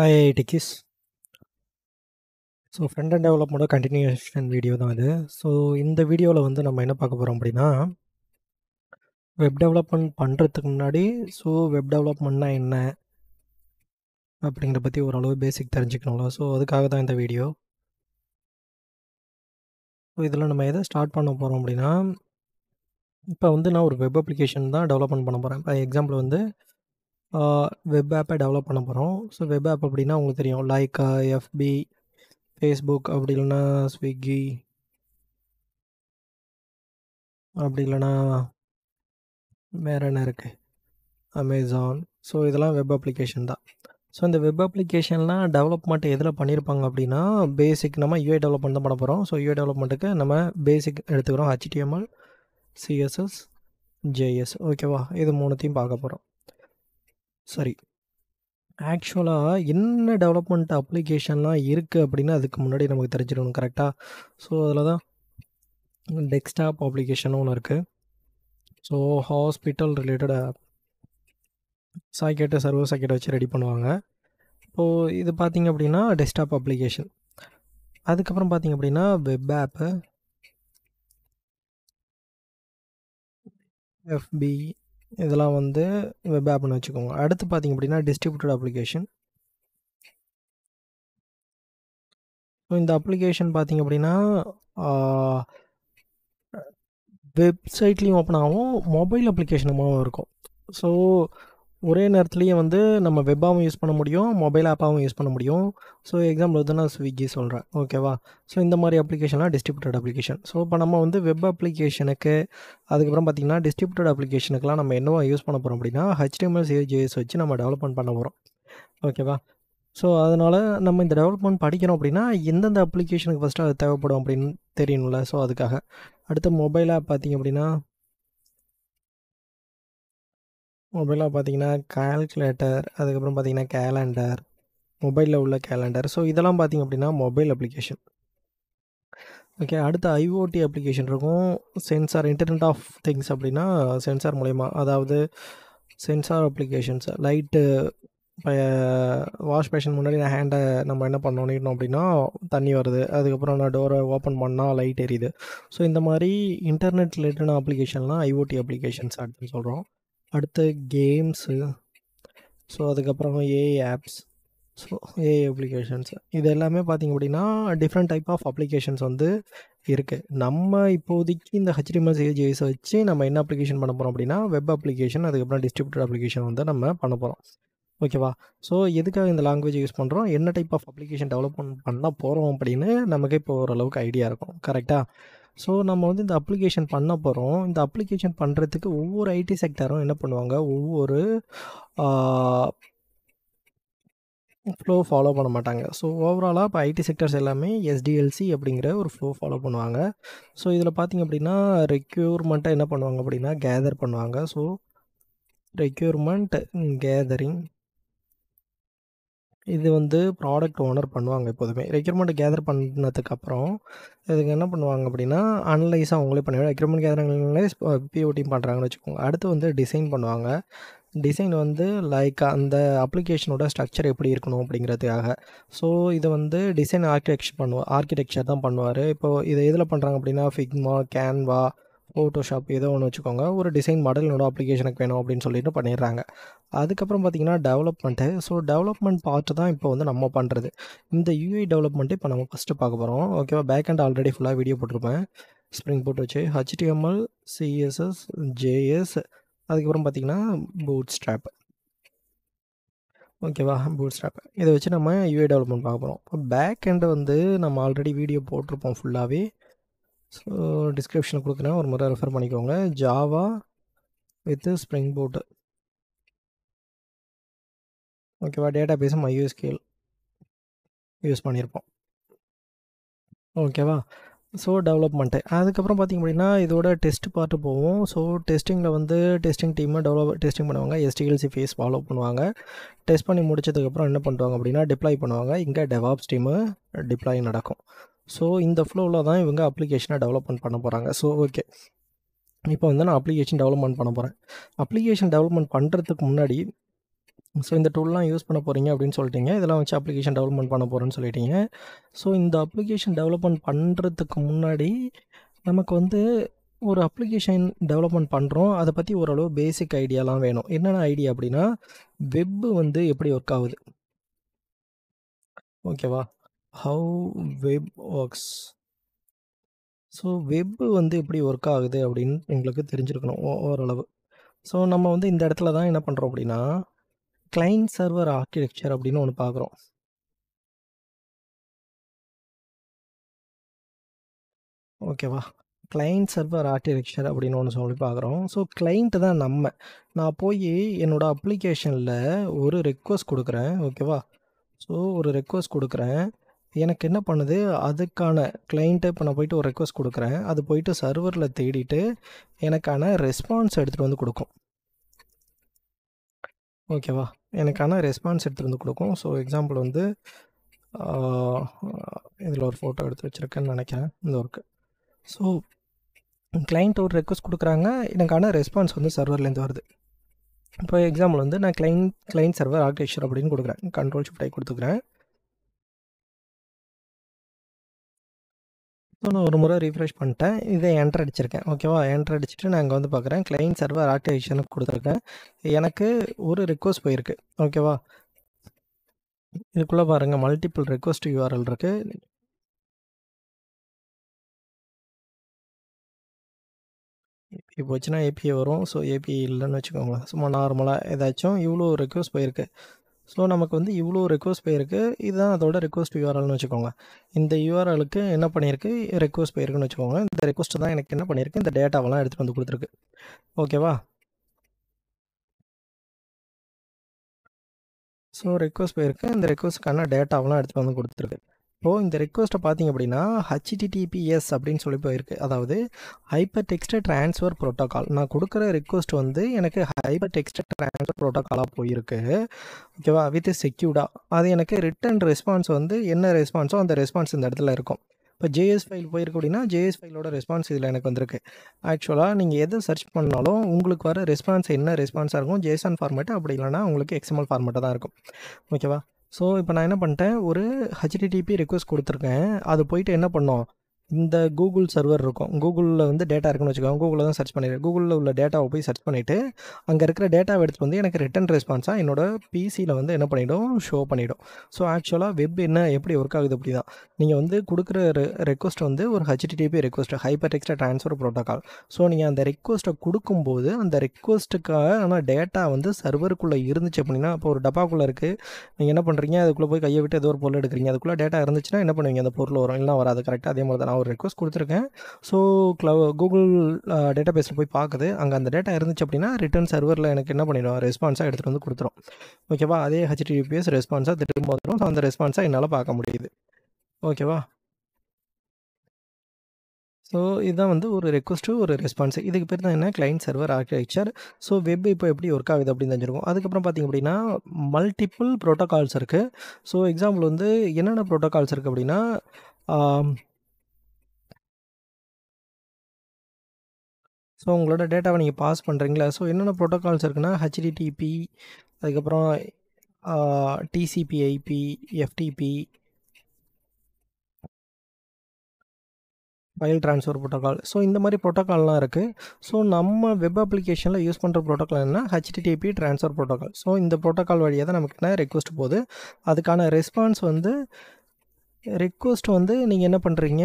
Hi டிக்கிஸ். So front and டெவலப்மெண்ட்டோட continuation video தான் இது. ஸோ இந்த வீடியோவில் வந்து நம்ம என்ன பார்க்க போகிறோம் அப்படின்னா, வெப் டெவலப்மெண்ட் பண்ணுறதுக்கு முன்னாடி வெப் டெவலப்மெண்ட்னா என்ன அப்படிங்கிற பற்றி ஓரளவு பேசிக் தெரிஞ்சுக்கணும்ல. ஸோ அதுக்காக தான் இந்த வீடியோ. ஸோ இதில் நம்ம எதை ஸ்டார்ட் பண்ண போகிறோம் அப்படின்னா, இப்போ வந்து நான் ஒரு வெப் அப்ளிகேஷன் தான் டெவலப்மெண்ட் பண்ண போகிறேன். இப்போ எக்ஸாம்பிள் வந்து வெப் ஆப்பை டெவலப் பண்ண போகிறோம். ஸோ வெப் ஆப் அப்படின்னா உங்களுக்கு தெரியும், லைக் எஃபி, ஃபேஸ்புக், அப்படி இல்லைன்னா ஸ்விக்கி, அப்படி இல்லைன்னா வேறு என்ன இருக்குது, அமேசான். ஸோ இதெல்லாம் வெப் அப்ளிகேஷன் தான். ஸோ இந்த வெப் அப்ளிகேஷன்லாம் டெவலப்மெண்ட் எதில் பண்ணியிருப்பாங்க அப்படின்னா, பேசிக் நம்ம யூஐ டெவலப்மெண்ட் தான் பண்ண போகிறோம். ஸோ யூஐ டெவலப்மெண்ட்டுக்கு நம்ம பேசிக் எடுத்துக்கிறோம், HTML, CSS, JS. ஓகேவா? இது மூணுத்தையும் பார்க்க போகிறோம். சரி, ஆக்சுவலாக என்ன டெவலப்மெண்ட் அப்ளிகேஷன்லாம் இருக்குது அப்படின்னு அதுக்கு முன்னாடி நமக்கு தெரிஞ்சிடணும், கரெக்டாக? ஸோ அதில் தான் டெஸ்க்டாப் அப்ளிகேஷன் ஒன்று இருக்குது. So hospital related socket, server சாக்கெட்டை வச்சு ரெடி பண்ணுவாங்க. இப்போது இது பார்த்திங்க அப்படின்னா டெஸ்க்டாப் அப்ளிகேஷன். அதுக்கப்புறம் பார்த்திங்க அப்படின்னா வெப் ஆப்பு, எஃபி, இதெல்லாம் வந்து வெப் ஆப்னு வச்சுக்கோங்க. அடுத்து பார்த்திங்க அப்படின்னா டிஸ்ட்ரிபியூட்டட் அப்ளிகேஷன். ஸோ இந்த அப்ளிகேஷன் பார்த்திங்க அப்படின்னா வெப்சைட்லேயும் ஓப்பன் ஆகும், மொபைல் அப்ளிகேஷனுமாகவும் இருக்கும். ஸோ ஒரே நேரத்துலேயே வந்து நம்ம வெப்பாகவும் யூஸ் பண்ண முடியும், மொபைல் ஆப்பாகவும் யூஸ் பண்ண முடியும். ஸோ எக்ஸாம்பிள் வந்து நான் ஸ்விக்கி சொல்கிறேன், ஓகேவா? ஸோ இந்த மாதிரி அப்ளிகேஷன்லாம் டிஸ்ட்ரிபியூட்டட் அப்ளிகேஷன். ஸோ இப்போ நம்ம வந்து வெப் அப்ளிகேஷனுக்கு, அதுக்கப்புறம் பார்த்திங்கன்னா டிஸ்ட்ரிபியூட்டட் அப்ளிகேஷனுக்குலாம் நம்ம என்னவா யூஸ் பண்ண போகிறோம் அப்படின்னா, HTML, CSS வச்சு நம்ம டெவலப்மெண்ட் பண்ண போகிறோம், ஓகேவா? ஸோ அதனால் நம்ம இந்த டெவலப்மெண்ட் படிக்கிறோம் அப்படின்னா எந்தெந்த அப்ளிகேஷனுக்கு ஃபஸ்ட்டு அது தேவைப்படும் அப்படின்னு தெரியணும்ல. ஸோ அதுக்காக. அடுத்து மொபைல் ஆப் பார்த்திங்க அப்படின்னா, மொபைலாக பார்த்தீங்கன்னா கால்குலேட்டர், அதுக்கப்புறம் பார்த்தீங்கன்னா கேலண்டர், மொபைலில் உள்ள கேலண்டர். ஸோ இதெல்லாம் பார்த்திங்க அப்படின்னா மொபைல் அப்ளிகேஷன். ஓகே, அடுத்து ஐஓடி அப்ளிகேஷன் இருக்கும். சென்சார், இன்டர்நெட் ஆஃப் திங்ஸ் அப்படின்னா சென்சார் மூலயமா, அதாவது சென்சார் அப்ளிகேஷன்ஸ். லைட்டு, இப்போ வாஷ் பேஷன் முன்னாடி நான் ஹேண்டை நம்ம என்ன பண்ணணும் அப்படின்னா தண்ணி வருது, அதுக்கப்புறம் நான் டோரை ஓப்பன் பண்ணால் லைட் எரியுது. ஸோ இந்த மாதிரி இன்டர்நெட் ரிலேட்டடான அப்ளிகேஷன்லாம் ஐஓடி அப்ளிகேஷன்ஸ் அப்படின்னு சொல்கிறோம். அடுத்து கேம்ஸு, ஸோ அதுக்கப்புறம் AI apps, so AI applications. இது எல்லாமே பார்த்திங்க அப்படின்னா டிஃப்ரெண்ட் டைப் ஆஃப் அப்ளிகேஷன்ஸ் வந்து இருக்குது. நம்ம இப்போதைக்கு இந்த HTML, CSS வச்சு நம்ம என்ன அப்ளிகேஷன் பண்ண போகிறோம் அப்படின்னா வெப் அப்ளிகேஷன், அதுக்கப்புறம் டிஸ்ட்ரிபியூட்டட் அப்ளிகேஷன் வந்து நம்ம பண்ண போகிறோம், ஓகேவா? ஸோ எதுக்காக இந்த லாங்குவேஜ் யூஸ் பண்ணுறோம், என்ன டைப் ஆஃப் அப்ளிகேஷன் டெவலப்மெண்ட் பண்ண போகிறோம் அப்படின்னு நமக்கு இப்போ ஓரளவுக்கு ஐடியா இருக்கும், கரெக்டாக? ஸோ நம்ம வந்து இந்த அப்ளிகேஷன் பண்ண போகிறோம். இந்த அப்ளிகேஷன் பண்ணுறதுக்கு ஒவ்வொரு ஐடி செக்டரும் என்ன பண்ணுவாங்க, ஒவ்வொரு ஃப்ளோ ஃபாலோ பண்ண மாட்டாங்க. ஸோ ஓவராலாக இப்போ ஐடி செக்டர்ஸ் எல்லாமே SDLC அப்படிங்கிற ஒரு ஃப்ளோ ஃபாலோ பண்ணுவாங்க. ஸோ இதில் பார்த்திங்க அப்படின்னா ரெக்யூர்மெண்ட்டை என்ன பண்ணுவாங்க அப்படின்னா கேதர் பண்ணுவாங்க. ஸோ ரெக்யூர்மெண்ட் கேதரிங் இது வந்து ப்ராடக்ட் ஓனர் பண்ணுவாங்க எப்போதுமே. ரெக்யூர்மெண்ட் கேதர் பண்ணதுக்கப்புறம் இதுக்கு என்ன பண்ணுவாங்க அப்படின்னா அனலைஸாக அவங்களே பண்ணுவாங்க. ரெக்யூர்மெண்ட் கேதரிங் அனலைஸ் பிஓடியும் பண்ணுறாங்கன்னு வச்சுக்கோங்க. அடுத்து வந்து டிசைன் பண்ணுவாங்க. டிசைன் வந்து லைக் அந்த அப்ளிகேஷனோட ஸ்ட்ரக்சர் எப்படி இருக்கணும் அப்படிங்கிறதுக்காக. ஸோ இதை வந்து டிசைன் ஆர்கிடெக்சர் தான் பண்ணுவார். இப்போது இதை எதில் பண்ணுறாங்க அப்படின்னா ஃபிக்மா, கேன்வா, ஃபோட்டோஷாப் ஏதோ ஒன்று வச்சுக்கோங்க. ஒரு டிசைன் மாடல் என்னோட அப்ளிகேஷனுக்கு வேணும் அப்படின்னு சொல்லிட்டு பண்ணிடுறாங்க. அதுக்கப்புறம் பார்த்திங்கன்னா டெவலப்மெண்ட்டு. ஸோ டெவலப்மெண்ட் பார்ட்டு தான் இப்போ வந்து நம்ம பண்ணுறது. இந்த யூஐ டெவலப்மெண்ட்டு இப்போ நம்ம ஃபஸ்ட்டு பார்க்க போகிறோம், ஓகேவா? பேக் அண்ட் ஆல்ரெடி ஃபுல்லாக வீடியோ போட்டிருப்பேன், ஸ்ப்ரிங் போட் வச்சு HTML, CSS, JS, அதுக்கப்புறம் பார்த்திங்கன்னா பூட் ஸ்ட்ராப், ஓகேவா? பூட் ஸ்ட்ராப் இதை வச்சு நம்ம யூஐ டெவலப்மெண்ட் பார்க்க போகிறோம். இப்போ பேக் எண்டு வந்து நம்ம ஆல்ரெடி வீடியோ போட்டிருப்போம் ஃபுல்லாகவே. ஸோ டிஸ்கிரிப்ஷனில் கொடுக்குறேன், ஒரு முறை ரெஃபர் பண்ணிக்கோங்க. ஜாவா வித் ஸ்ப்ரிங் போட், ஓகேவா? டேட்டா பேஸும் MySQL யூஸ் பண்ணியிருப்போம், ஓகேவா? So development. அதுக்கப்புறம் பார்த்திங்க அப்படின்னா இதோட டெஸ்ட் பார்ட்டு போவோம். ஸோ டெஸ்டிங்கில் வந்து டெஸ்டிங் டீமை டெஸ்டிங் பண்ணுவாங்க, SDLC ஃபேஸ் ஃபாலோ பண்ணுவாங்க. டெஸ்ட் பண்ணி முடிச்சதுக்கப்புறம் என்ன பண்ணுவாங்க அப்படின்னா டிப்ளாய் பண்ணுவாங்க. இங்கே டெவாப்ஸ் டீமு டிப்ளாய் நடக்கும். ஸோ இந்த ஃப்ளோவில் தான் இவங்க அப்ளிகேஷனை டெவலப்மெண்ட் பண்ண போகிறாங்க. ஸோ ஓகே, இப்போ வந்து நான் அப்ளிகேஷன் டெவலப்மெண்ட் பண்ண போகிறேன். அப்ளிகேஷன் டெவலப்மெண்ட் பண்ணுறதுக்கு முன்னாடி ஸோ இந்த டூல்லாம் யூஸ் பண்ண போகிறீங்க அப்படின்னு சொல்லிட்டீங்க. இதெல்லாம் வச்சு அப்ளிகேஷன் டெவலப்மெண்ட் பண்ண போகிறேன்னு சொல்லிட்டீங்க. ஸோ இந்த அப்ளிகேஷன் டெவலப்மெண்ட் பண்ணுறதுக்கு முன்னாடி நமக்கு வந்து ஒரு அப்ளிகேஷன் டெவலப்மெண்ட் பண்ணுறோம். அதை பற்றி ஓரளவு பேசிக் ஐடியாலாம் வேணும். என்னென்ன ஐடியா அப்படின்னா, வெப்பு வந்து எப்படி ஒர்க் ஆகுது, ஓகேவா? Have web works. ஸோ வெப்பு வந்து எப்படி ஒர்க் ஆகுது அப்படின்னு உங்களுக்கு தெரிஞ்சிருக்கணும் ஓரளவு. ஸோ நம்ம வந்து இந்த இடத்துல தான் என்ன பண்ணுறோம் அப்படின்னா, கிளையன்ட் சர்வர் ஆர்க்கிடெக்சர் அப்படின்னு ஒன்று பார்க்குறோம். ஓகேவா? கிளையன்ட் சர்வர் ஆர்க்கிடெக்சர் அப்படின்னு ஒன்று சொல்லி பார்க்குறோம். ஸோ கிளையண்ட் தான் நம்ம. நான் போய் என்னோட அப்ளிகேஷனில் ஒரு ரெக்வெஸ்ட் கொடுக்குறேன், ஓகேவா? ஸோ ஒரு ரெக்வெஸ்ட் கொடுக்குறேன். எனக்கு என்ன பண்ணுது, அதுக்கான கிளையண்ட்டை இப்போ நான் போயிட்டு ஒரு ரெக்வெஸ்ட் கொடுக்குறேன். அது போயிட்டு சர்வரில் தேடிட்டு எனக்கான ரெஸ்பான்ஸ் எடுத்துகிட்டு வந்து கொடுக்கும். ஓகேவா? எனக்கான ரெஸ்பான்ஸ் எடுத்துகிட்டு வந்து கொடுக்கும். ஸோ எக்ஸாம்பிள் வந்து இதில் ஒரு ஃபோட்டோ எடுத்து வச்சுருக்கேன்னு நினைக்கிறேன். இந்த ஒர்க்கு. ஸோ கிளையண்ட் ஒரு ரெக்வெஸ்ட் கொடுக்குறாங்க, எனக்கான ரெஸ்பான்ஸ் வந்து சர்வர்லேருந்து வருது. இப்போ எக்ஸாம்பிள் வந்து நான் கிளையண்ட் சர்வர் ஆர்க்கிடெக்சர் அப்படின்னு கொடுக்குறேன். கண்ட்ரோல் ஷிஃப்ட் ஐ கொடுத்துக்கிறேன். ஸோ நான் ஒரு முறை ரீஃப்ரெஷ் பண்ணிட்டேன். இதை என்டர் அடிச்சிருக்கேன், ஓகேவா? என்டர் அடிச்சுட்டு நான் இங்கே வந்து பார்க்குறேன், கிளையண்ட் சர்வர் ஆர்க்கிடெக்சர்னு கொடுத்துருக்கேன். எனக்கு ஒரு ரெக்வெஸ்ட் போயிருக்கு, ஓகேவா? இதுக்குள்ளே பாருங்கள், மல்டிபிள் ரெக்வெஸ்ட் யூஆர்எல் இருக்குது. ஏபிஐ போச்சுன்னா ஏபிஐ வரும். ஸோ ஏபிஐ இல்லைன்னு வச்சுக்கோங்க, சும்மா நார்மலாக ஏதாச்சும் இவ்வளோ ரெக்வெஸ்ட் போயிருக்கு. ஸோ நமக்கு வந்து இவ்வளோ ரெக்வெஸ்ட் போயிருக்கு. இதுதான் அதோட ரெக்வெஸ்ட் யூஆர்எல்னு வச்சுக்கோங்க. இந்த யூஆர்எலுக்கு என்ன பண்ணியிருக்கு, ரெக்வெஸ்ட் போயிருக்குன்னு வச்சுக்கோங்க. இந்த ரெக்வெஸ்ட் தான் எனக்கு என்ன பண்ணியிருக்கு, இந்த டேட்டாவெல்லாம் எடுத்துகிட்டு வந்து கொடுத்துருக்கு, ஓகேவா? ஸோ ரெக்வெஸ்ட் போயிருக்கு. இந்த ரெக்வெஸ்ட்டுக்கான டேட்டாவெல்லாம் எடுத்துகிட்டு வந்து கொடுத்துருக்கு. இப்போது இந்த ரெக்வெஸ்ட்டை பார்த்தீங்க அப்படின்னா HTTPS அப்படின்னு சொல்லி போயிருக்கு. அதாவது ஹைப்பர் டெக்ஸ்ட் ட்ரான்ஸ்ஃபர் ப்ரோட்டோகால். நான் கொடுக்குற ரெக்வெஸ்ட் வந்து எனக்கு ஹைப்பர் டெக்ஸ்ட் ட்ரான்ஸ்ஃபர் ப்ரோட்டோகாலாக போயிருக்கு, ஓகேவா? வித் செக்யூர்டாக. அது எனக்கு ரிட்டன் ரெஸ்பான்ஸ் வந்து என்ன ரெஸ்பான்ஸோ அந்த ரெஸ்பான்ஸ் இந்த இடத்துல இருக்கும். இப்போ ஜேஎஸ் ஃபைல் போயிருக்கு அப்படின்னா ஜேஎஸ் ஃபைலோட ரெஸ்பான்ஸ் இதில் எனக்கு வந்திருக்கு. ஆக்சுவலாக நீங்கள் எதை சர்ச் பண்ணாலும் உங்களுக்கு வர ரெஸ்பான்ஸ் என்ன ரெஸ்பான்ஸாக இருக்கும், ஜேசன் ஃபார்மேட்டு, அப்படி இல்லைனா உங்களுக்கு XML ஃபார்மேட்டாக தான் இருக்கும், ஓகேவா? ஸோ இப்போ நான் என்ன பண்ணிட்டேன், ஒரு HTTP ரெக்வெஸ்ட் கொடுத்துருக்கேன். அது போயிட்டு என்ன பண்ணோம், இந்த கூகுள் சர்வர் இருக்கும், கூகுளில் வந்து டேட்டா இருக்குன்னு வச்சுக்கோங்க. கூகுளில் தான் சர்ச் பண்ணிடுறேன். கூகுளில் உள்ள டேட்டாவை போய் சர்ச் பண்ணிவிட்டு அங்கே இருக்கிற டேட்டாவை எடுத்துகிட்டு வந்து எனக்கு ரிட்டன் ரெஸ்பான்ஸாக என்னோட பிசியில் வந்து என்ன பண்ணிவிடும், ஷோ பண்ணிவிடும். ஸோ ஆக்சுவலாக வெப் என்ன எப்படி ஒர்க் ஆகுது அப்படி தான். நீங்கள் வந்து கொடுக்குற ரெக்வஸ்ட் வந்து ஒரு HTTP request, hyper text transfer protocol. So நீங்கள் அந்த ரெக்வஸ்ட்டை கொடுக்கும்போது அந்த ரெக்வஸ்ட்டுக்கான டேட்டா வந்து சர்வருக்குள்ளே இருந்துச்சு அப்படின்னா, இப்போ ஒரு டப்பாக்குள்ளே இருக்குது, நீங்கள் என்ன பண்ணுறீங்க, அதுக்குள்ளே போய் கையை விட்டு ஏதோ ஒரு பொருள் எடுக்கிறீங்க, அதுக்குள்ளே டேட்டா இருந்துச்சுன்னா என்ன பண்ணுவீங்க, அந்த பொருள் வரும், இல்லைனா வராது. கரெக்டாக அதே மாதிரி தான் நான் ஒரு ரெக்வஸ்ட் கொடுத்துருக்கேன். ஸோ கூகுள் டேட்டா பேஸில் போய் பார்க்குது, அங்கே அந்த டேட்டா இருந்துச்சு அப்படின்னா ரிட்டர்ன் சர்வரில் எனக்கு என்ன பண்ணிடும், ரெஸ்பான்ஸாக எடுத்துகிட்டு வந்து கொடுத்துரும், ஓகேவா? அதே HTTPS ரெஸ்பான்ஸாக திரும்ப வந்துடும். ஸோ அந்த ரெஸ்பான்ஸாக என்னால் பார்க்க முடியுது, ஓகேவா? ஸோ இதுதான் வந்து ஒரு ரெக்வஸ்ட்டு, ஒரு ரெஸ்பான்ஸ். இதுக்கு பேர் தான் என்ன, client server architecture. So web இப்போ எப்படி ஒர்க் ஆகுது அப்படின்னு தெரிஞ்சிருக்கும். அதுக்கப்புறம் பார்த்திங்க அப்படின்னா மல்டிபிள் ப்ரோட்டோகால்ஸ் இருக்குது. ஸோ எக்ஸாம்பிள் வந்து என்னென்ன ப்ரோட்டோகால்ஸ் இருக்குது அப்படின்னா, ஸோ உங்களோட டேட்டாவை நீங்கள் பாஸ் பண்ணுறீங்களா, ஸோ என்னென்ன ப்ரோட்டோகால்ஸ் இருக்குன்னா HTTP, அதுக்கப்புறம் TCP/IP, FTP, file transfer protocol. So இந்த மாதிரி ப்ரோட்டோகால்லாம் இருக்குது. ஸோ நம்ம வெப் அப்ளிகேஷனில் யூஸ் பண்ணுற ப்ரோட்டோகால் என்ன, HTTP ட்ரான்ஸ்ஃபர் ப்ரோட்டோகால். ஸோ இந்த ப்ரோட்டோகால் வழியாக தான் நமக்கு என்ன ரெக்வஸ்ட் போகுது, அதுக்கான ரெஸ்பான்ஸ் வந்து ரெக்வஸ்ட் வந்து நீங்கள் என்ன பண்ணுறீங்க,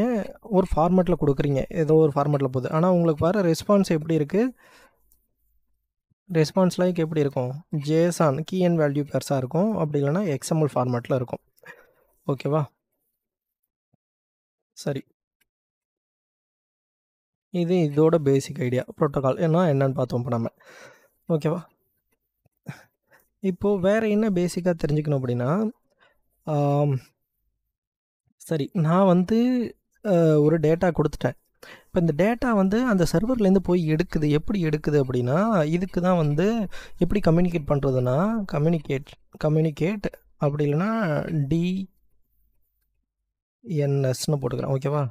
ஒரு ஃபார்மேட்டில் கொடுக்குறீங்க, ஏதோ ஒரு ஃபார்மேட்டில் போகுது. ஆனால் உங்களுக்கு வர ரெஸ்பான்ஸ் எப்படி இருக்குது, ரெஸ்பான்ஸ் லைக் எப்படி இருக்கும், JSON கீ அண்ட் வேல்யூ பெருசாக இருக்கும், அப்படி இல்லைனா XML ஃபார்மேட்டில் இருக்கும், ஓகேவா? சரி, இது இதோட பேசிக் ஐடியா. ப்ரோட்டோகால் என்னன்னு பார்த்தோம் இப்போ நம்ம, ஓகேவா? இப்போது வேறு என்ன பேசிக்காக தெரிஞ்சுக்கணும் அப்படின்னா, சரி நான் வந்து ஒரு டேட்டா கொடுத்துட்டேன். இப்போ இந்த டேட்டா வந்து அந்த சர்வர்லேருந்து போய் எடுக்குது, எப்படி எடுக்குது அப்படின்னா, இதுக்கு தான் வந்து எப்படி கம்யூனிகேட் பண்ணுறதுன்னா, கம்யூனிகேட் அப்படி இல்லைன்னா DNSன்னு போட்டுக்கிறேன், ஓகேவா?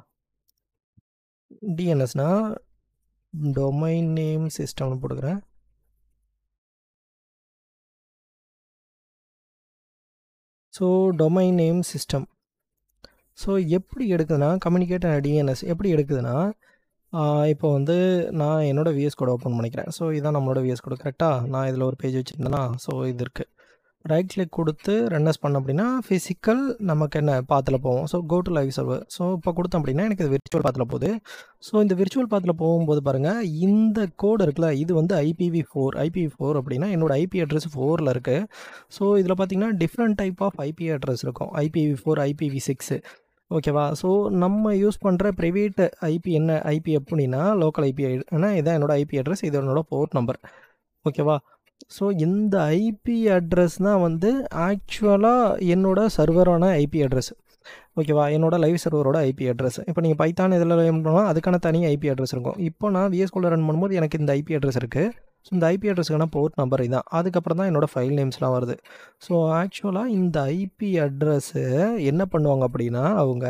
DNSனா டொமைன் நேம் சிஸ்டம்னு போட்டுக்கிறேன். So domain name system. So எப்படி எடுக்குதுன்னா கம்யூனிகேட் அண்ட் டிஎன்எஸ் எப்படி எடுக்குதுன்னா இப்போ வந்து நான் என்னோடய விஎஸ் கோட் ஓப்பன் பண்ணிக்கிறேன். ஸோ இதான் நம்மளோட விஎஸ் கோடு கரெக்டாக. நான் இதில் ஒரு பேஜ் வச்சுருந்தேன்னா ஸோ இது இருக்குது. ரைட் கிளிக் கொடுத்து ரன்னஸ் பண்ண அப்படின்னா ஃபிசிக்கல் நமக்கு என்ன பாத்தில் போவோம். So go to live server. So இப்போ கொடுத்தோம் அப்படின்னா எனக்கு இது விர்ச்சுவல் பாத்தில் போகுது. ஸோ இந்த விர்ச்சுவல் பாத்தில் போகும்போது பாருங்கள் இந்த கோடு இருக்குல்ல இது வந்து IPv4 அப்படின்னா என்னோடய ஐபி அட்ரஸ் 4ல் இருக்குது. ஸோ இதில் பார்த்தீங்கன்னா different type of IP address இருக்கும். IPv4 IPv6 ஓகேவா. ஸோ நம்ம யூஸ் பண்ணுற ப்ரைவேட் ஐபி என்ன ஐபி அப்படின்னா லோக்கல் ஐபி ஏன்னா இதான் என்னோடய ஐபி அட்ரஸ், இது என்னோடய போர்ட் நம்பர் ஓகேவா. ஸோ இந்த ஐபி அட்ரஸ் தான் வந்து ஆக்சுவலாக என்னோடய சர்வரான ஐபி அட்ரஸ் ஓகேவா. என்னோடய லைவ் சர்வரோட ஐபி அட்ரஸ். இப்போ நீங்கள் பைத்தான் இதில் பண்ணால் அதுக்கான தனி ஐபி அட்ரஸ் இருக்கும். இப்போ நான் விஎஸ் கோடில் ரன் பண்ணும்போது எனக்கு இந்த ஐபி அட்ரஸ் இருக்குது. ஸோ இந்த ஐபி அட்ரஸுக்கான போர்ட் நம்பர் இதுதான். அதுக்கப்புறம் தான் என்னோடய ஃபைல் நேம்ஸ்லாம் வருது. ஸோ ஆக்சுவலாக இந்த ஐபி அட்ரஸ்ஸு என்ன பண்ணுவாங்க அப்படின்னா அவங்க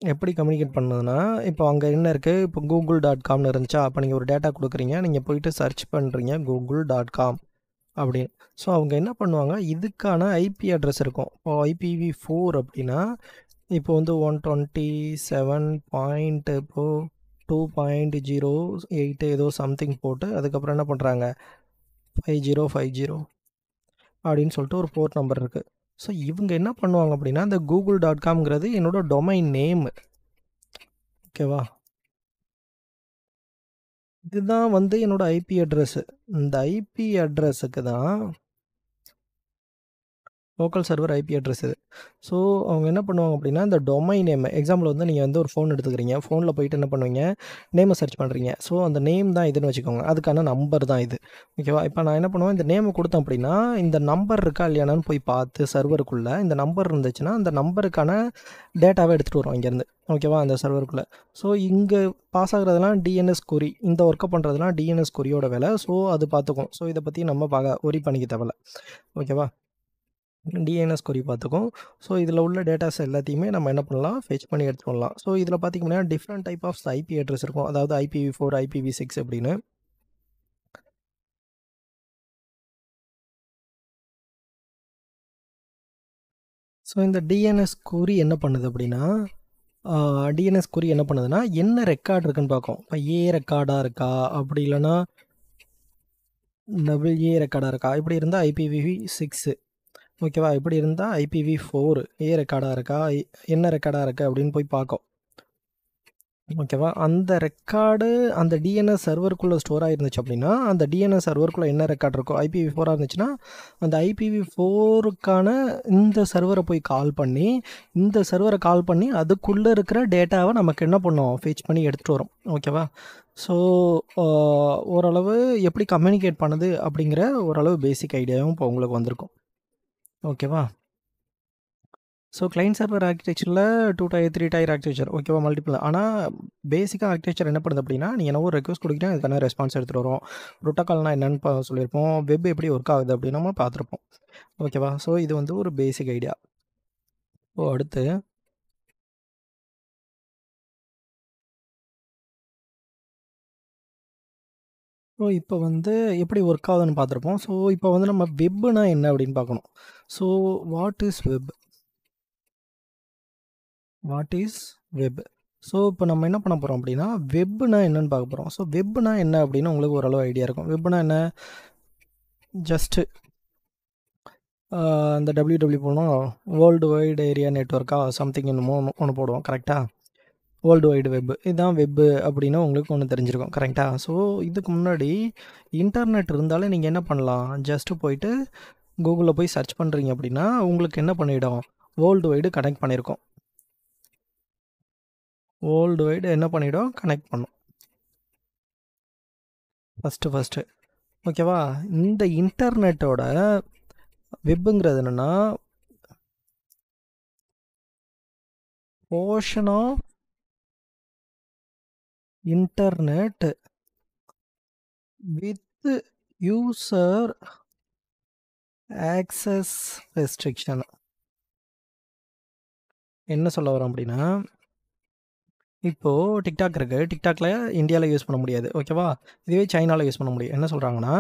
எப்படி கம்யூனிகேட் பண்ணுதுன்னா இப்போ அங்கே என்ன இருக்குது, இப்போ google.comனு இருந்துச்சா, அப்போ நீங்கள் ஒரு டேட்டா கொடுக்குறீங்க, நீங்கள் போயிட்டு சர்ச் பண்ணுறீங்க google.com அப்படின்னு. ஸோ அவங்க என்ன பண்ணுவாங்க இதுக்கான ஐபி அட்ரஸ் இருக்கும். இப்போ IPv4 அப்படின்னா இப்போ வந்து 127.2.08 ஏதோ சம்திங் போட்டு அதுக்கப்புறம் என்ன பண்ணுறாங்க 5050 அப்படின்னு சொல்லிட்டு ஒரு போர்ட் நம்பர் இருக்குது. ஸோ இவங்க என்ன பண்ணுவாங்க அப்படின்னா இந்த google.comங்கிறது என்னோட டொமைன் நேம் ஓகேவா. இதுதான் வந்து என்னோட ஐபி அட்ரஸ். இந்த ஐபி அட்ரஸுக்கு தான் லோக்கல் சர்வர் ஐபி அட்ரஸ் இது. ஸோ அவங்க என்ன பண்ணுவாங்க அப்படின்னா இந்த டொமைன் நேம் எக்ஸாம்பிள் வந்து நீங்கள் வந்து ஒரு ஃபோன் எடுத்துக்கிறீங்க, ஃபோனில் போயிட்டு என்ன பண்ணுவீங்க நேமை சர்ச் பண்ணுறீங்க. ஸோ அந்த நேம் தான் இதுன்னு வச்சுக்கோங்க, அதுக்கான நம்பர் தான் இது ஓகேவா. இப்போ நான் என்ன பண்ணுவேன் இந்த நேமை கொடுத்தேன் அப்படின்னா இந்த நம்பர் இருக்கா இல்லையானு போய் பார்த்து சர்வருக்குள்ளே இந்த நம்பர் இருந்துச்சுன்னா அந்த நம்பருக்கான டேட்டாவை எடுத்துகிட்டு வரும் இங்கேருந்து ஓகேவா அந்த சர்வருக்குள்ளே. ஸோ இங்கே பாஸ் ஆகுறதுலாம் டிஎன்எஸ் கொரி, இந்த ஒர்க்கை பண்ணுறதுலாம் டிஎன்எஸ் கொரியோட வேலை. ஸோ அது பார்த்துக்கும். ஸோ இதை பற்றி நம்ம ஒரி பண்ணிக்க தேவையில்ல ஓகேவா. டிஎன்எஸ் கொரி பார்த்துக்கும். ஸோ இதில் உள்ள டேட்டாஸ் எல்லாத்தையுமே நம்ம என்ன பண்ணலாம் ஃபெச் பண்ணி எடுத்துகிட்டு வரலாம். ஸோ இதில் பார்த்திங்கன்னா different type of IP address இருக்கும். அதாவது IPv4 IPv6 அப்படின்னு. ஸோ இந்த டிஎன்எஸ் கொரி என்ன பண்ணுது அப்படின்னா டிஎன்எஸ் கொரி என்ன பண்ணுதுன்னா என்ன ரெக்கார்டு இருக்குன்னு பார்க்கும். இப்போ ஏ ரெக்கார்டாக இருக்கா அப்படி இல்லைன்னா WA ரெக்கார்டாக இருக்கா, இப்படி இருந்தால் IPv6 ஓகேவா. இப்படி இருந்தால் IPv4 ஏ ரெக்கார்டாக இருக்கா என்ன ரெக்கார்டாக இருக்குது அப்படின்னு போய் பார்க்கும் ஓகேவா. அந்த ரெக்கார்டு அந்த டிஎன்எஸ் சர்வருக்குள்ளே ஸ்டோர் ஆகிருந்துச்சு அப்படின்னா அந்த டிஎன்எஸ் சர்வருக்குள்ளே என்ன ரெக்கார்டு இருக்கோ IPv4 இருந்துச்சுன்னா அந்த IPv4க்கான இந்த சர்வரை போய் கால் பண்ணி இந்த சர்வரை கால் பண்ணி அதுக்குள்ளே இருக்கிற டேட்டாவை நமக்கு என்ன பண்ணோம் ஃபெச் பண்ணி எடுத்துகிட்டு வரும் ஓகேவா. ஸோ ஓரளவு எப்படி கம்யூனிகேட் பண்ணுது அப்படிங்கிற ஓரளவு பேசிக் ஐடியாவும் இப்போ உங்களுக்கு வந்திருக்கும் ஓகேவா. ஸோ கிளைண்ட் சர்வர் ஆர்கிடெக்சரில் 2 டயர் 3 டயர் ஆர்கிடெக்சர் ஓகேவா மல்டிபிள். ஆனால் பேசிக்காக ஆர்கிடெக்சர் என்ன பண்ணுது அப்படின்னா நீங்கள் என்ன ஒரு ரெக்வஸ்ட் கொடுக்குறீங்க அதுக்கான ரெஸ்பான்ஸ் எடுத்துகிட்டு வரும். ப்ரோட்டோக்கால்னால் என்னென்னு சொல்லியிருப்போம், வெப் எப்படி ஒர்க் ஆகுது அப்படின்னு நம்ம பார்த்துருப்போம் ஓகேவா. ஸோ இது வந்து ஒரு பேசிக் ஐடியா. ஸோ அடுத்து ஸோ இப்போ வந்து எப்படி ஒர்க் ஆகுதுன்னு பார்த்துருப்போம். ஸோ இப்போ வந்து நம்ம வெப்புனா என்ன அப்படின்னு பார்க்கணும். So what is web? So இப்போ நம்ம என்ன பண்ண போகிறோம் அப்படின்னா வெப்னா என்னன்னு பார்க்க போகிறோம். ஸோ வெப்னா என்ன அப்படின்னு உங்களுக்கு ஓரளவு ஐடியா இருக்கும். வெப்னா என்ன, ஜஸ்ட்டு இந்த WW போனோம் வேர்ல்டு வைடு ஏரியா நெட்ஒர்க்கா சம்திங் என்னமோ ஒன்று போடுவோம் கரெக்டாக. வேர்ல்டு வைடு வெப் இதுதான் வெப்பு அப்படின்னு உங்களுக்கு ஒன்று தெரிஞ்சிருக்கும் கரெக்டாக. ஸோ இதுக்கு முன்னாடி இன்டர்நெட் இருந்தாலே நீங்கள் என்ன பண்ணலாம், ஜஸ்ட்டு போயிட்டு கூகுளில் போய் சர்ச் பண்ணுறீங்க அப்படின்னா உங்களுக்கு என்ன பண்ணிவிடும் வேர்ல்டு வைடு கனெக்ட் பண்ணியிருக்கோம். வேர்ல்டு வைடு என்ன பண்ணிவிடும் கனெக்ட் பண்ணும் ஃபஸ்ட்டு ஓகேவா. இந்த இன்டர்நெட்டோட வெப்புங்கிறது என்னென்னா portion of internet with user access restriction. என்ன சொல்ல வரோம் அப்படின்னா இப்போது டிக்டாக் இருக்குது, டிக்டாக்ல இந்தியாவில் யூஸ் பண்ண முடியாது ஓகேவா. இதுவே சைனாவில் யூஸ் பண்ண முடியும். என்ன சொல்கிறாங்கன்னா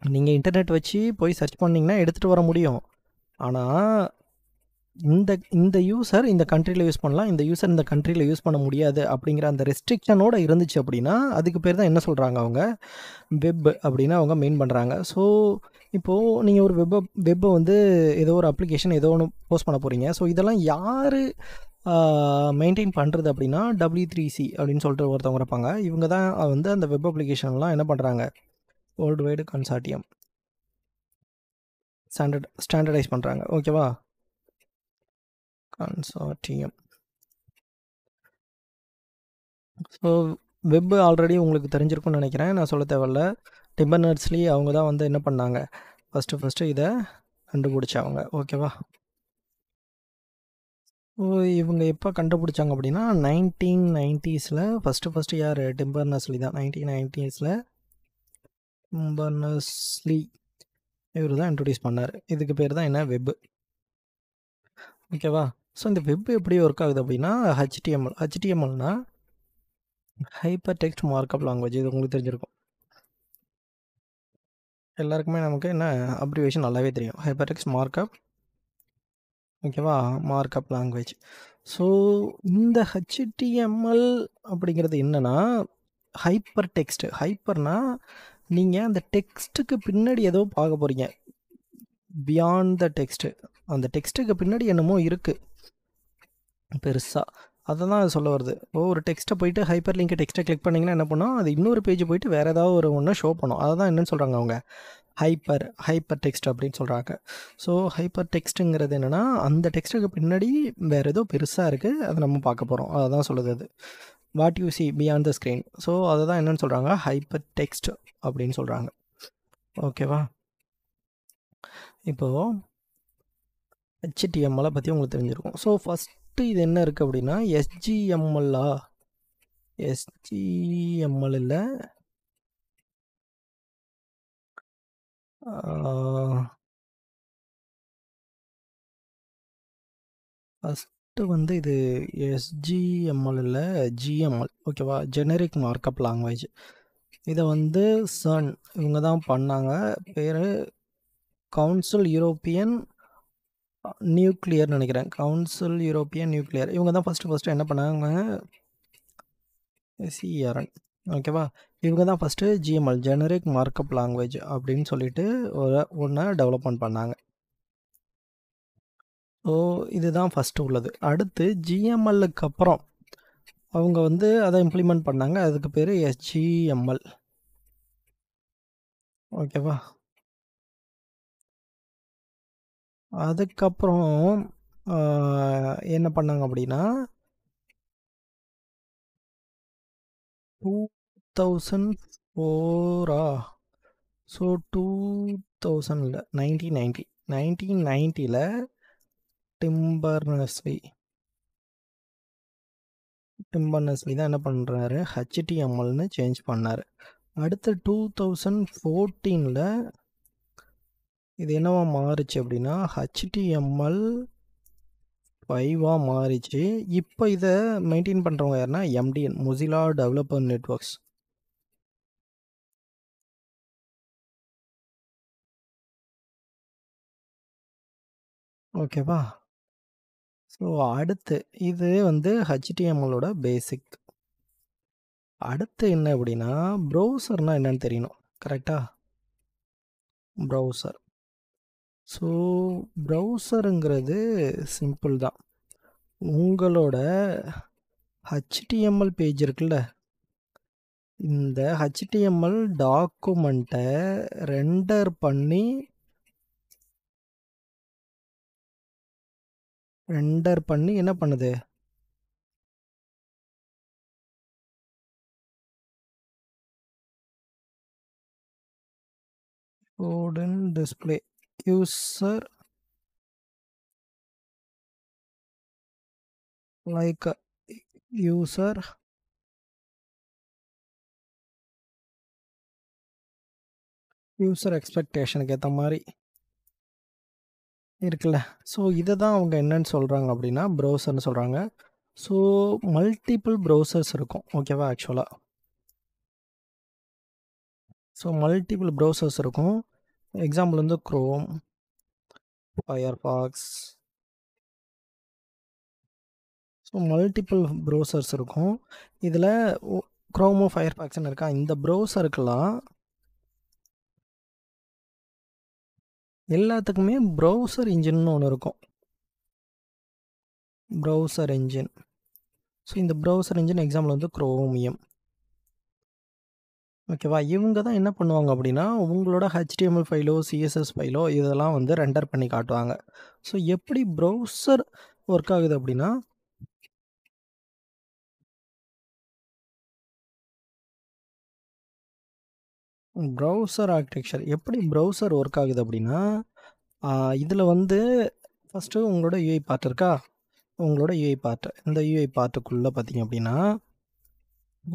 நீங்கள் இன்டர்நெட் வச்சு போய் சர்ச் பண்ணிங்கன்னா எடுத்துகிட்டு வர முடியும். ஆனால் இந்த யூசர் இந்த கண்ட்ரியில் யூஸ் பண்ணலாம், இந்த யூசர் இந்த கண்ட்ரியில் யூஸ் பண்ண முடியாது அப்படிங்கிற அந்த ரெஸ்ட்ரிக்ஷனோட இருந்துச்சு அப்படின்னா அதுக்கு பேர் தான் என்ன சொல்கிறாங்க அவங்க வெப் அப்படின்னு அவங்க மெயின் பண்ணுறாங்க. ஸோ இப்போது நீங்கள் ஒரு வெப்பை வந்து ஏதோ ஒரு அப்ளிகேஷன் ஏதோ ஒன்று போஸ்ட் பண்ண போகிறீங்க. ஸோ இதெல்லாம் யார் மெயின்டைன் பண்ணுறது அப்படின்னா W3C அப்படின்னு சொல்லிட்டு ஒருத்தவங்க இருப்பாங்க. இவங்க தான் வந்து அந்த வெப் அப்ளிகேஷன்லாம் என்ன பண்ணுறாங்க, வேர்ல்டு வைடு கன்சார்டியம் ஸ்டாண்டர்டைஸ் பண்ணுறாங்க. ஓகேவா, கன்சார்டியம். ஸோ வெப் ஆல்ரெடி உங்களுக்கு தெரிஞ்சிருக்கும்னு நினைக்கிறேன், நான் சொல்ல தேவையில்ல. டிம் பெர்னர்ஸ்-லீ அவங்க தான் வந்து என்ன பண்ணாங்க, ஃபஸ்ட்டு இதை கண்டுபிடிச்சவங்க. ஓகேவா, இவங்க எப்போ கண்டுபிடிச்சாங்க அப்படின்னா 1990s ஃபஸ்ட்டு யார், டிம் பெர்னர்ஸ்-லீ தான். 1990s டிம் பெர்னர்ஸ்-லீ இவர் தான் இன்ட்ரடியூஸ் பண்ணார். இதுக்கு பேர் தான் என்ன, வெப். ஓகேவா, ஸோ இந்த வெப் எப்படி ஒர்க் ஆகுது அப்படின்னா ஹெச்டிஎம்எல்னா ஹைப்பர் டெக்ஸ்ட் மார்க்அப் லாங்குவேஜ். இது உங்களுக்கு தெரிஞ்சிருக்கும் எல்லாருக்குமே. நமக்கு என்ன அப்ரிவேஷன் நல்லாவே தெரியும், ஹைப்பர் டெக்ஸ்ட் மார்க்அப். ஓகேவா, மார்க்அப் லாங்குவேஜ். ஸோ இந்த ஹெச்டிஎம்எல் அப்படிங்கிறது என்னென்னா ஹைப்பர் டெக்ஸ்ட். ஹைப்பர்னா நீங்கள் அந்த டெக்ஸ்ட்டுக்கு பின்னாடி ஏதோ பார்க்க போகிறீங்க, பியாண்ட் த டெக்ஸ்ட்டு. அந்த டெக்ஸ்ட்டுக்கு பின்னாடி என்னமோ இருக்குது பெருசாக, அதை தான் அது சொல்ல வருது. ஒரு டெக்ஸ்ட்டை போயிட்டு ஹைப்பர் லிங்க் டெக்ஸ்ட்டை கிளிக் பண்ணிங்கன்னா என்ன பண்ணோம், அது இன்னொரு பேஜ் போயிட்டு வேறு ஏதாவது ஒரு ஒன்று ஷோ பண்ணும். அதை தான் என்னென்னு சொல்கிறாங்க அவங்க, ஹைப்பர் டெக்ஸ்ட் அப்படின்னு சொல்கிறாங்க. ஸோ ஹைப்பர் டெக்ஸ்ட்டுங்கிறது என்னென்னா அந்த டெக்ஸ்ட்டுக்கு பின்னாடி வேறு ஏதோ பெருசாக இருக்குது, அதை நம்ம பார்க்க போகிறோம். அதை தான் சொல்லுது அது, what you see beyond the screen. So அதை தான் என்னென்னு சொல்கிறாங்க, ஹைப்பர் டெக்ஸ்ட் அப்படின்னு சொல்கிறாங்க. ஓகேவா, இப்போது ஹெச்டிஎம்எல்லை பற்றி உங்களுக்கு தெரிஞ்சிருக்கும். ஸோ ஃபஸ்ட்டு இது என்ன இருக்குது அப்படின்னா எஸ்ஜிஎம்எல்லா, எஸ்ஜிஎம்எல் இல்லை, ஃபஸ்ட்டு வந்து இது எஸ்ஜிஎம்எல் இல்லை, ஜிஎம்எல். ஓகேவா, ஜெனரிக் மார்க்அப் லாங்குவேஜ். இதை வந்து சன் இவங்க தான் பண்ணாங்க. பேர் கவுன்சில் யூரோப்பியன் நியூக்ளியர் நினைக்கிறேன், கவுன்சில் யூரோப்பியன் நியூக்ளியர். இவங்க தான் ஃபஸ்ட்டு என்ன பண்ணாங்க, சிஆர்என். ஓகேவா, இவங்க தான் ஃபஸ்ட்டு ஜிஎம்எல் ஜெனரிக் மார்க்அப் லாங்குவேஜ் அப்படின்னு சொல்லிட்டு ஒன்றை டெவலப்மெண்ட் பண்ணாங்க. ஸோ இதுதான் ஃபஸ்ட்டு உள்ளது. அடுத்து ஜிஎம்எல்லுக்கு அப்புறம் அவங்க வந்து அதை இம்ப்ளிமெண்ட் பண்ணாங்க, அதுக்கு பேர் எஸ்ஜிஎம்எல். ஓகேவா, அதுக்கப்புறம் என்ன பண்ணாங்க அப்படின்னா 2004 ஸோ 2000 இல்லை 1990 டிம் பெர்னர்ஸ்-லீ தான் என்ன பண்ணுறாரு, ஹெச்டிஎம்எல்னு சேஞ்ச் பண்ணார். அடுத்து 2014 இது என்னவா மாறுச்சு அப்படின்னா HTML5 மாறிச்சு. இப்போ இதை மெயின்டைன் பண்ணுறவங்க யாருன்னா MDN, மொசிலா டெவலப்பர் நெட்வொர்க்ஸ். ஓகேவா, ஸோ அடுத்து இது வந்து HTMLோட பேசிக். அடுத்து என்ன அப்படின்னா ப்ரௌசர்னால் என்னன்னு தெரியணும், கரெக்டாக. ப்ரௌசர், ஸோ ப்ரௌசருங்கிறது சிம்பிள் தான். உங்களோட HTML பேஜ் இருக்குல்ல, இந்த HTML டாக்குமெண்ட்டை ரெண்டர் பண்ணி என்ன பண்ணுது, டிஸ்பிளே யூசர் லைக் யூசர் எக்ஸ்பெக்டேஷனுக்கு ஏற்ற மாதிரி இருக்குல்ல. ஸோ இதை தான் அவங்க என்னன்னு சொல்கிறாங்க அப்படின்னா ப்ரௌசர்னு சொல்கிறாங்க. ஸோ மல்டிபிள் ப்ரௌசர்ஸ் இருக்கும். ஓகேவா, ஆக்சுவலாக ஸோ மல்டிபிள் ப்ரௌசர்ஸ் இருக்கும். எக்ஸாம்பிள் வந்து chrome, Firefox. So multiple browsers இருக்கும். இதில் குரோமோ ஃபயர்ஃபாக்ஸ்னு இருக்கா, இந்த ப்ரௌசருக்கெல்லாம் எல்லாத்துக்குமே ப்ரௌசர் இன்ஜின்னு ஒன்று இருக்கும். Browser engine. ஸோ இந்த ப்ரௌசர் இன்ஜின் எக்ஸாம்பிள் வந்து குரோமியம். ஓகேவா, இவங்க தான் என்ன பண்ணுவாங்க அப்படின்னா உங்களோட HTML ஃபைலோ CSS ஃபைலோ இதெல்லாம் வந்து ரெண்டர் பண்ணி காட்டுவாங்க. ஸோ எப்படி ப்ரௌசர் ஒர்க் ஆகுது அப்படின்னா ப்ரௌசர் ஆர்கிடெக்சர் எப்படி ப்ரௌசர் ஒர்க் ஆகுது அப்படின்னா இதில் வந்து ஃபஸ்ட்டு உங்களோட யூஐ பார்ட் இருக்கா, உங்களோட யூஐ பார்ட், இந்த யூஐ பார்ட்டுக்குள்ளே பார்த்தீங்க அப்படின்னா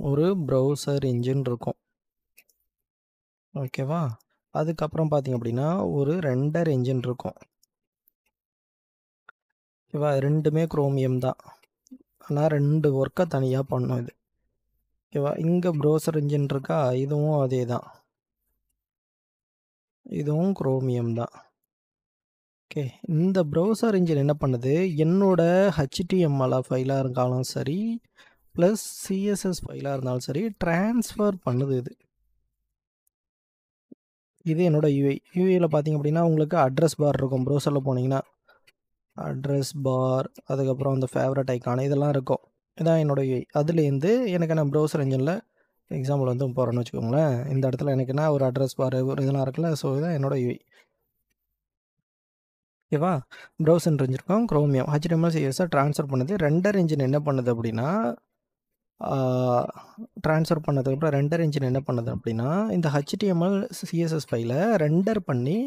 ஒரு ப்ரௌசர் இன்ஜின் இருக்கும். ஓகேவா, அதுக்கப்புறம் பார்த்தீங்க அப்படின்னா ஒரு ரெண்டர் இன்ஜின் இருக்கும். ஓகேவா, ரெண்டுமே குரோமியம் தான், ஆனால் ரெண்டு ஒர்க்கை தனியாக பண்ணும் இது. ஓகேவா, இங்கே ப்ரௌசர் இன்ஜின் இருக்கா, இதுவும் அதே தான், இதுவும் குரோமியம் தான். ஓகே, இந்த ப்ரௌசர் இன்ஜின் என்ன பண்ணுது, என்னோட HTML ஃபைலாக இருந்தாலும் சரி ப்ளஸ் CSS ஃபைலாக இருந்தாலும் சரி ட்ரான்ஸ்ஃபர் பண்ணுது. இது என்னோட யூஐயில் பார்த்தீங்க அப்படின்னா உங்களுக்கு அட்ரஸ் பார் இருக்கும். ப்ரௌசரில் போனீங்கன்னா அட்ரஸ் பார், அதுக்கப்புறம் அந்த ஃபேவரட் ஐக்கான் இதெல்லாம் இருக்கும். இதான் என்னோட யூஐ. அதுலேருந்து எனக்கு நான் ப்ரௌசர் இன்ஜினில் எக்ஸாம்பிள் வந்து போகிறேன்னு வச்சுக்கோங்களேன். இந்த இடத்துல எனக்கு என்ன ஒரு அட்ரஸ் பார் ஒரு இதெல்லாம் இருக்குல்ல, ஸோ இதுதான் என்னோட யூஐ. ஓகேவா, ப்ரௌசர் இருக்கும் குரோமியம் HTML CSS ட்ரான்ஸ்ஃபர் பண்ணுது. ரெண்டர் இன்ஜின் என்ன பண்ணுது அப்படின்னா ட்ரான்ஸ்ஃபர் பண்ணதுக்கப்புறம் ரெண்டர் இன்ஜின் என்ன பண்ணுது அப்படின்னா இந்த HTML CSS ஃபைலை ரெண்டர் பண்ணி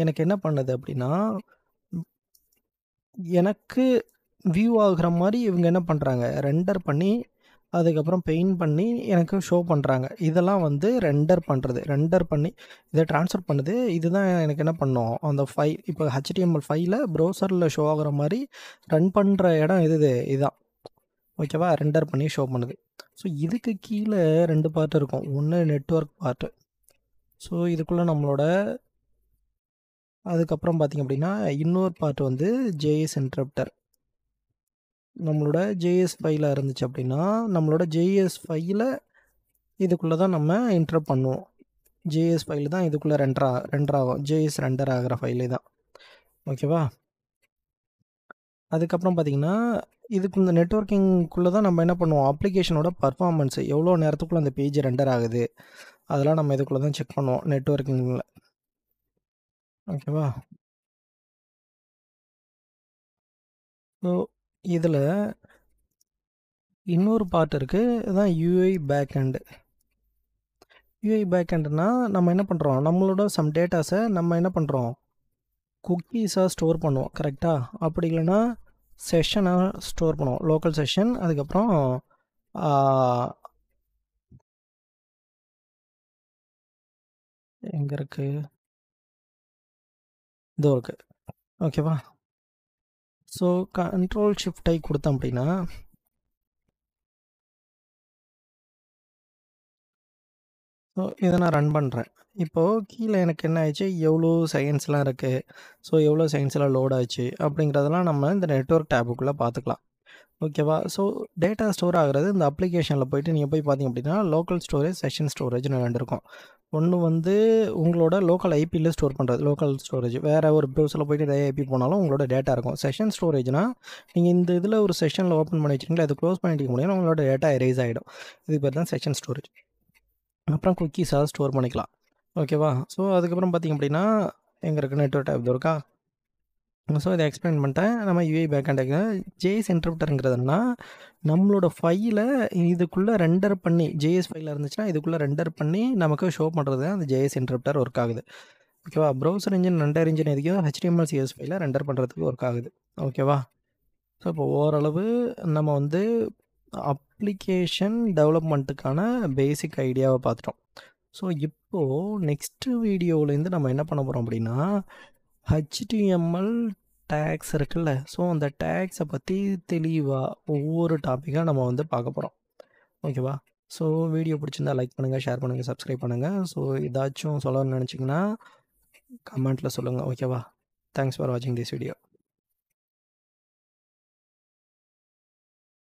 எனக்கு என்ன பண்ணுது அப்படின்னா எனக்கு வியூ ஆகுற மாதிரி இவங்க என்ன பண்ணுறாங்க, ரெண்டர் பண்ணி அதுக்கப்புறம் பெயிண்ட் பண்ணி எனக்கு ஷோ பண்ணுறாங்க. இதெல்லாம் வந்து ரெண்டர் பண்ணுறது. ரெண்டர் பண்ணி இதை ட்ரான்ஸ்ஃபர் பண்ணுது. இதுதான் எனக்கு என்ன பண்ணோம், அந்த ஃபைல் இப்போ HTML ஃபைலை ப்ரௌசரில் ஷோ ஆகுற மாதிரி ரன் பண்ணுற இடம் இதுதான். ஓகேவா, ரெண்டர் பண்ணி ஷோ பண்ணுது. ஸோ இதுக்கு கீழே ரெண்டு பார்ட் இருக்கும். ஒன்று நெட்வொர்க் பார்ட்டு. ஸோ இதுக்குள்ளே நம்மளோட அதுக்கப்புறம் பார்த்திங்க அப்படின்னா இன்னொரு பார்ட் வந்து JS இன்டரப்டர். நம்மளோட JS ஃபைலாக இருந்துச்சு அப்படின்னா நம்மளோட JS ஃபைலை இதுக்குள்ளே தான் நம்ம இன்டரப்ட் பண்ணுவோம். JS ஃபைல் தான் இதுக்குள்ளே ரெண்டர் ஆகும். JS ரெண்டர் ஆகிற ஃபைலே தான். ஓகேவா, அதுக்கப்புறம் பார்த்திங்கன்னா இதுக்கு இந்த நெட்வொர்க்கிங்குள்ளே தான் நம்ம என்ன பண்ணுவோம், அப்ளிகேஷனோட பர்ஃபார்மன்ஸு எவ்வளோ நேரத்துக்குள்ளே அந்த பேஜ் ரெண்டர் ஆகுது அதெல்லாம் நம்ம இதுக்குள்ளே தான் செக் பண்ணுவோம் நெட்வொர்க்கிங்கில். ஓகேவா, ஸோ இதில் இன்னொரு பார்ட் இருக்குது, இதுதான் UI பேக்எண்டு. UI பேக்எண்டுனா நம்ம என்ன பண்ணுறோம், நம்மளோட சம் டேட்டாஸை நம்ம என்ன பண்ணுறோம் குக்கீஸாக ஸ்டோர் பண்ணுவோம். கரெக்டாக, அப்படி இல்லைன்னா செஷனாக ஸ்டோர் பண்ணுவோம், லோக்கல் செஷன். அதுக்கப்புறம் எங்கே இருக்குது, இதோ இருக்குது. ஓகேவா, ஸோ கண்ட்ரோல் ஷிஃப்ட் ஐ கொடுத்தோம் அப்படின்னா ஸோ இதை நான் ரன் பண்ணுறேன். இப்போது கீழே எனக்கு என்ன ஆயிடுச்சு, எவ்வளோ செகண்ட்ஸ்லாம் இருக்குது, ஸோ எவ்வளோ செகண்ட்ஸ்லாம் லோட் ஆச்சு அப்படிங்கிறதெல்லாம் நம்ம இந்த நெட்வொர்க் டேபுக்குள்ளே பார்த்துக்கலாம். ஓகேவா, ஸோ டேட்டா ஸ்டோர் ஆகிறது இந்த அப்ளிகேஷனில் போய்ட்டு நீங்கள் போய் பார்த்தீங்க அப்படின்னா லோக்கல் ஸ்டோரேஜ், செஷன் ஸ்டோரேஜ்னு ரெண்டு இருக்கும். ஒன்று வந்து உங்களோட லோக்கல் ஐபியில் ஸ்டோர் பண்ணுறது லோக்கல் ஸ்டோரேஜ். வேறு ஒரு ப்ரௌசரில் போய்ட்டு நிறைய ஐபி போனாலும் உங்களோட டேட்டா இருக்கும். செஷன் ஸ்டோரேஜ்னால் நீங்கள் இந்த இதில் ஒரு செஷனில் ஓப்பன் பண்ணி வச்சிங்களா, அது க்ளோஸ் பண்ணிட்டு முடியும், உங்களோட டேட்டா எரேஸ் ஆகிடும். இது பேர் தான் செஷன் ஸ்டோரேஜ். அப்புறம் குக்கீஸாக ஸ்டோர் பண்ணிக்கலாம். ஓகேவா, ஸோ அதுக்கப்புறம் பார்த்திங்க அப்படின்னா எங்கே இருக்குது நெட்வொர்க் டேப் இருக்கா. ஸோ இதை எக்ஸ்பிளைன் பண்ணிட்டேன். நம்ம UI பேக்எண்டுக்கு JS இன்டரப்டருங்கிறதுனா நம்மளோட ஃபைலை இதுக்குள்ளே ரெண்டர் பண்ணி JS ஃபைலில் இருந்துச்சுன்னா இதுக்குள்ளே ரெண்டர் பண்ணி நமக்கு ஷோ பண்ணுறது அந்த JS இன்டரப்டர் ஒர்க் ஆகுது. ஓகேவா, ப்ரௌசர் இன்ஜின் ரெண்டர் இன்ஜின் எதுக்கும் HTML CSS ஃபைலை ரெண்டர் பண்ணுறதுக்கு ஒர்க் ஆகுது. ஓகேவா, ஸோ இப்போ ஓரளவு நம்ம வந்து அப்ளிகேஷன் டெவலப்மெண்ட்டுக்கான பேசிக் ஐடியாவை பார்த்துட்டோம். ஸோ இப்போது நெக்ஸ்ட்டு வீடியோவிலேருந்து நம்ம என்ன பண்ண போகிறோம் அப்படின்னா HTML டேக்ஸ் இருக்குல்ல, ஸோ அந்த டேக்ஸை பற்றி தெளிவாக ஒவ்வொரு டாப்பிக்காக நம்ம வந்து பார்க்க போகிறோம். ஓகேவா, ஸோ வீடியோ பிடிச்சிருந்தா லைக் பண்ணுங்கள், ஷேர் பண்ணுங்கள், சப்ஸ்கிரைப் பண்ணுங்கள். ஸோ ஏதாச்சும் சொல்லணும்னு நினச்சிங்கன்னா கமெண்ட்டில் சொல்லுங்கள். ஓகேவா? தேங்க்ஸ் ஃபார் வாட்சிங் திஸ் வீடியோ.